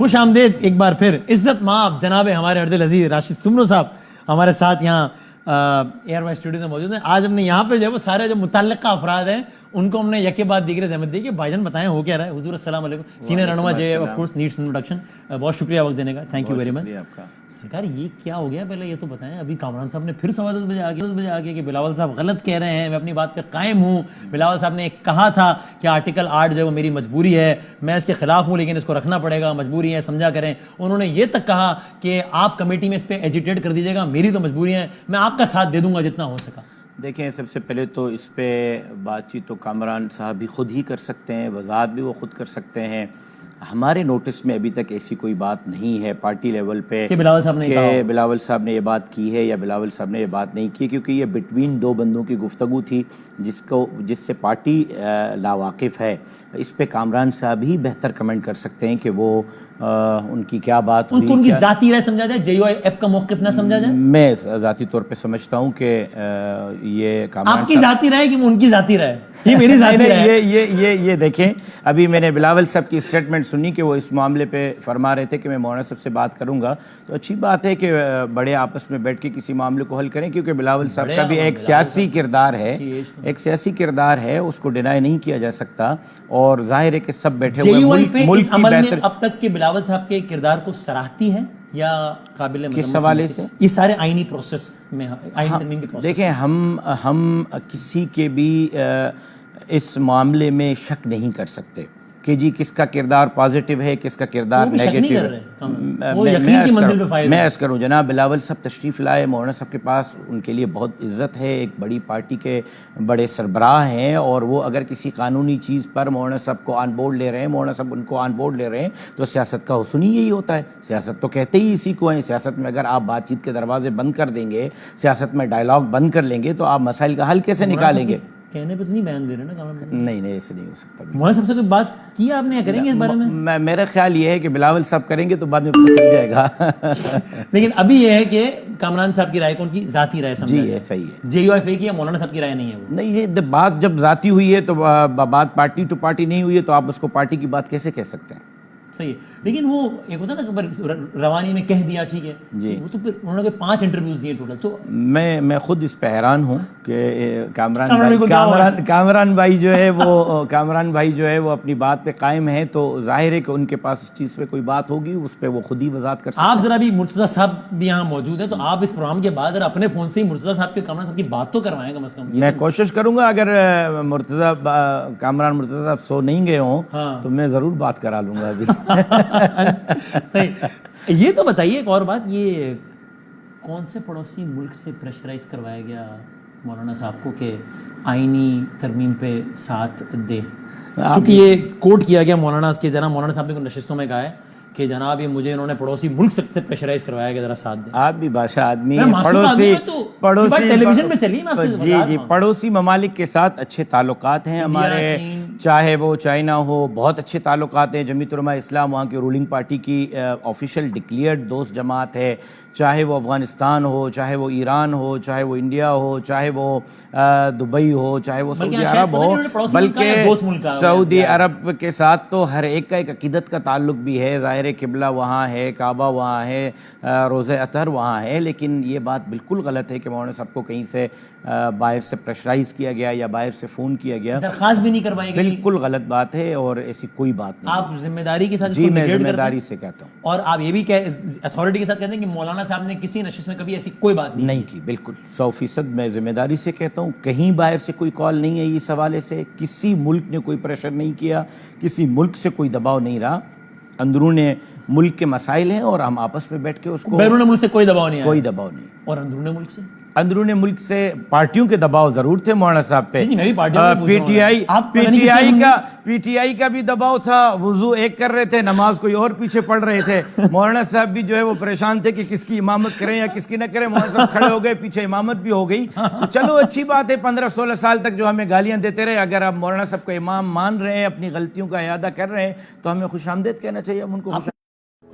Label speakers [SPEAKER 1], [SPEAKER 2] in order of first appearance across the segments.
[SPEAKER 1] خوش آمدید ایک بار پھر. عزت مآب جناب ہمارے ارد العزیز راشد سمرو صاحب ہمارے ساتھ یہاں ایئر وائی اسٹوڈیو میں موجود ہیں. آج ہم نے یہاں پہ جو ہے وہ سارے جو متعلقہ افراد ہیں ان کو ہم نے یکے بعد دیگر زحمت دی کہ بھائی جان بتائیں ہو کیا رہا ہے. حضور السلام علیکم. سینئر رہنما جو ہے آف کورس نیڈس انٹروڈکشن. بہت شکریہ وقت دینے کا, تھینک یو ویری مچ. سرکار یہ کیا ہو گیا پہلے یہ تو بتائیں. ابھی کامران صاحب نے پھر 10:15 بجے آ کے کہ بلاول صاحب غلط کہہ رہے ہیں, میں اپنی بات پہ قائم ہوں. بلاول صاحب نے کہا تھا کہ آرٹیکل 8 جو ہے وہ میری مجبوری ہے, میں اس کے خلاف ہوں لیکن اس کو رکھنا پڑے گا, مجبوری ہے سمجھا کریں. انہوں نے یہ تک کہا کہ آپ کمیٹی میں اس پہ ایجیٹیٹ کر دیجیے گا, میری تو مجبوری ہے, میں آپ کا ساتھ دے دوں گا جتنا ہو سکا.
[SPEAKER 2] دیکھیں سب سے پہلے تو اس پہ بات چیت تو کامران صاحب بھی خود ہی کر سکتے ہیں, وضاحت بھی وہ خود کر سکتے ہیں. ہمارے نوٹس میں ابھی تک ایسی کوئی بات نہیں ہے پارٹی لیول پہ
[SPEAKER 1] کہ بلاول صاحب نے
[SPEAKER 2] یہ بات کی ہے یا بلاول صاحب نے یہ بات نہیں کی, کیونکہ یہ بٹوین دو بندوں کی گفتگو تھی جس سے پارٹی لاواقف ہے. اس پہ کامران صاحب ہی بہتر کمنٹ کر سکتے ہیں کہ وہ ان کی کیا بات ہوئی,
[SPEAKER 1] ان کی ذاتی رائے سمجھا جائے, جے یو آئی ایف کا موقف نہ سمجھا جائے.
[SPEAKER 2] میں ذاتی طور پہ سمجھتا ہوں کہ یہ
[SPEAKER 1] آپ کی ذاتی رائے کہ ان کی ذاتی رائے, یہ میری ذاتی رائے.
[SPEAKER 2] یہ دیکھیں ابھی میں نے بلاول صاحب کی اسٹیٹمنٹ سنی کہ وہ اس معاملے پہ فرما رہے تھے کہ میں مولانا صاحب سے بات کروں گا, تو اچھی بات ہے کہ بڑے آپس میں بیٹھ کے کسی معاملے کو حل کریں, کیونکہ بلاول صاحب کا بھی ایک سیاسی کردار ہے, اس کو ڈینائی نہیں کیا جا سکتا. اور ظاہر ہے کہ سب بیٹھے ہوئے ملک کی بہتر.
[SPEAKER 1] اب تک کہ بلاول صاحب کے کردار کو سراہتی ہے یا قابل
[SPEAKER 2] کس حوالے سے
[SPEAKER 1] یہ سارے آئینی پروسیس میں آئین ترمیم کے پروسیس.
[SPEAKER 2] دیکھیں ہم کسی کے بھی اس معاملے میں شک نہیں کر سکتے کہ جی کس کا کردار پازیٹیو ہے کس کا کردار نیگیٹو ہے. میں عرض کروں جناب بلاول صاحب تشریف لائے, مولانا صاحب کے پاس ان کے لیے بہت عزت ہے, ایک بڑی پارٹی کے بڑے سربراہ ہیں, اور وہ اگر کسی قانونی چیز پر مولانا صاحب کو آن بورڈ لے رہے ہیں, مولانا صاحب ان کو آن بورڈ لے رہے ہیں, تو سیاست کا حسن ہی یہی ہوتا ہے. سیاست تو کہتے ہی اسی کو ہیں. سیاست میں اگر آپ بات چیت کے دروازے بند کر دیں گے, سیاست میں ڈائلاگ بند کر لیں گے, تو آپ مسائل کا حل کیسے نکالیں گے؟
[SPEAKER 1] کہنے پہ تو نہیں بیان دے رہے نا.
[SPEAKER 2] نہیں ایسے نہیں ہو سکتا.
[SPEAKER 1] مولانا صاحب سے کوئی بات کی آپ نے, کریں گے اس بارے میں؟
[SPEAKER 2] میرا خیال یہ ہے کہ بلاول صاحب کریں گے تو بعد میں پتہ چل جائے گا.
[SPEAKER 1] لیکن ابھی یہ ہے کہ کامران صاحب کی رائے کو ان کی ذاتی رائے سمجھا
[SPEAKER 2] جی صحیح ہے.
[SPEAKER 1] جے یو ایف اے کی یا مولانا صاحب کی رائے نہیں ہے وہ.
[SPEAKER 2] نہیں, یہ بات جب ذاتی ہوئی ہے تو بات پارٹی ٹو پارٹی نہیں ہوئی ہے, تو آپ اس کو پارٹی کی بات کیسے کہہ سکتے ہیں؟
[SPEAKER 1] صحیح ہے. لیکن وہ ایک ہوتا ہے نا روانی میں کہہ دیا ٹھیک ہے
[SPEAKER 2] جی,
[SPEAKER 1] وہ تو پھر انہوں نے 5 انٹرویوز دیے ٹوٹل. تو
[SPEAKER 2] میں خود اس پہ حیران ہوں کہ کامران بھائی جو ہے وہ اپنی بات پہ قائم ہے, تو ظاہر ہے کہ ان کے پاس اس چیز پہ کوئی بات ہوگی, اس پہ وہ خود ہی وضاحت کر سکتے ہیں. آپ
[SPEAKER 1] ذرا بھی مرتضیٰ صاحب بھی یہاں موجود ہیں, تو آپ اس پروگرام کے بعد اگر اپنے فون سے ہی مرتضیٰ صاحب کے کامران صاحب کی بات تو کروائیں کم از کم.
[SPEAKER 2] میں کوشش کروں گا, اگر کامران مرتضیٰ صاحب سو نہیں گئے ہوں تو میں ضرور بات کرا لوں گا ابھی.
[SPEAKER 1] یہ تو بتائیے ایک اور بات, یہ کون سے پڑوسی ملک سے پریشرائز کروایا گیا مولانا صاحب کو کہ آئینی ترمیم پہ ساتھ دے؟ چونکہ یہ کوٹ کیا گیا مولانا کے, جناب مولانا صاحب نے کچھ نشستوں میں کہا ہے کہ جناب یہ مجھے انہوں نے پڑوسی ملک سے پریشرائز کروایا کہ ذرا ساتھ دیں.
[SPEAKER 2] آپ بھی بادشاہ آدمی ہیں, پڑوسی ممالک کے ساتھ اچھے تعلقات ہیں ہمارے, چاہے وہ چائنا ہو, بہت اچھے تعلقات ہیں. جمعیت علماء اسلام وہاں کی رولنگ پارٹی کی آفیشیل ڈکلیئرڈ دوست جماعت ہے, چاہے وہ افغانستان ہو, چاہے وہ ایران ہو, چاہے وہ انڈیا ہو, چاہے وہ دبئی ہو, چاہے وہ سعودی عرب ہو, بلکہ سعودی عرب کے ساتھ تو ہر ایک کا ایک عقیدت کا تعلق بھی ہے. ظاہر قبلہ وہاں ہے, کعبہ وہاں ہے, روضہ اطہر وہاں ہے, لیکن یہ بات بالکل غلط ہے کہ مولانا صاحب کو کہیں سے باہر سے پریشرائز کیا گیا یا باہر سے فون کیا گیا,
[SPEAKER 1] درخواست بھی نہیں کروائی گئی.
[SPEAKER 2] بالکل غلط بات ہے اور ایسی کوئی بات نہیں.
[SPEAKER 1] آپ ذمہ داری کے ساتھ,
[SPEAKER 2] جی میں ذمہ داری سے کہتا ہوں,
[SPEAKER 1] اور آپ یہ بھی اتھارٹی کے ساتھ کہتے ہیں کہ مولانا صاحب نے کسی نشست میں کبھی ایسی کوئی بات
[SPEAKER 2] نہیں کی. بالکل 100% میں ذمہ داری سے کہتا ہوں, کہیں باہر سے کوئی کال نہیں ہے اس حوالے سے, کسی ملک نے کوئی پریشر نہیں کیا, کسی ملک سے کوئی دباؤ نہیں رہا. اندرون ملک کے مسائل ہیں اور ہم آپس میں بیٹھ کے اس کو,
[SPEAKER 1] بیرون ملک سے کوئی دباؤ نہیں,
[SPEAKER 2] کوئی دباؤ نہیں.
[SPEAKER 1] اور اندرون ملک سے
[SPEAKER 2] پارٹیوں کے دباؤ ضرور تھے مولانا صاحب پہ. پی ٹی آئی کا بھی دباؤ تھا, وضو ایک کر رہے تھے, نماز کوئی اور پیچھے پڑھ رہے تھے. مولانا صاحب بھی جو ہے وہ پریشان تھے کہ کس کی امامت کریں یا کس کی نہ کریں. مولانا صاحب کھڑے ہو گئے, پیچھے امامت بھی ہو گئی. تو چلو اچھی بات ہے, 15-16 سال تک جو ہمیں گالیاں دیتے رہے, اگر آپ مولانا صاحب کو امام مان رہے ہیں, اپنی غلطیوں کا اعادہ کر رہے ہیں, تو ہمیں خوش آمدید کہنا چاہیے. ہم ان کو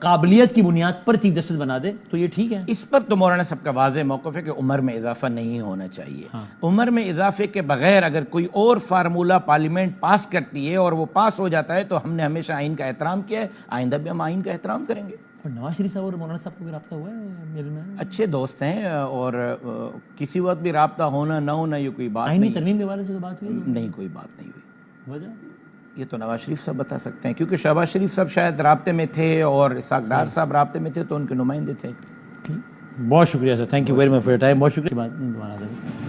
[SPEAKER 1] قابلیت کی بنیاد پر چیف جسٹس بنا دے تو یہ ٹھیک ہے.
[SPEAKER 2] اس پر تو مولانا صاحب کا واضح موقف ہے کہ عمر میں اضافہ نہیں ہونا چاہیے. عمر میں اضافے کے بغیر اگر کوئی اور فارمولہ پارلیمنٹ پاس کرتی ہے اور وہ پاس ہو جاتا ہے تو ہم نے ہمیشہ آئین کا احترام کیا ہے, آئندہ بھی ہم آئین کا احترام کریں گے.
[SPEAKER 1] اور نواز شریف صاحب اور مولانا صاحب کو رابطہ ہوا ہے میرے میں؟
[SPEAKER 2] اچھے دوست ہیں اور کسی وقت بھی رابطہ ہونا نہ ہونا یہ کوئی بات
[SPEAKER 1] آئینی
[SPEAKER 2] نہیں.
[SPEAKER 1] ترمیم کے بارے سے بات ہوئی
[SPEAKER 2] نہیں, کوئی بات نہیں ہوئی.
[SPEAKER 1] وجہ
[SPEAKER 2] یہ تو نواز شریف صاحب بتا سکتے ہیں کیونکہ شہباز شریف صاحب شاید رابطے میں تھے اور اسحاق ڈار صاحب رابطے میں تھے تو ان کے نمائندے تھے.
[SPEAKER 1] بہت شکریہ sir, thank you very much for your time. بہت شکریہ.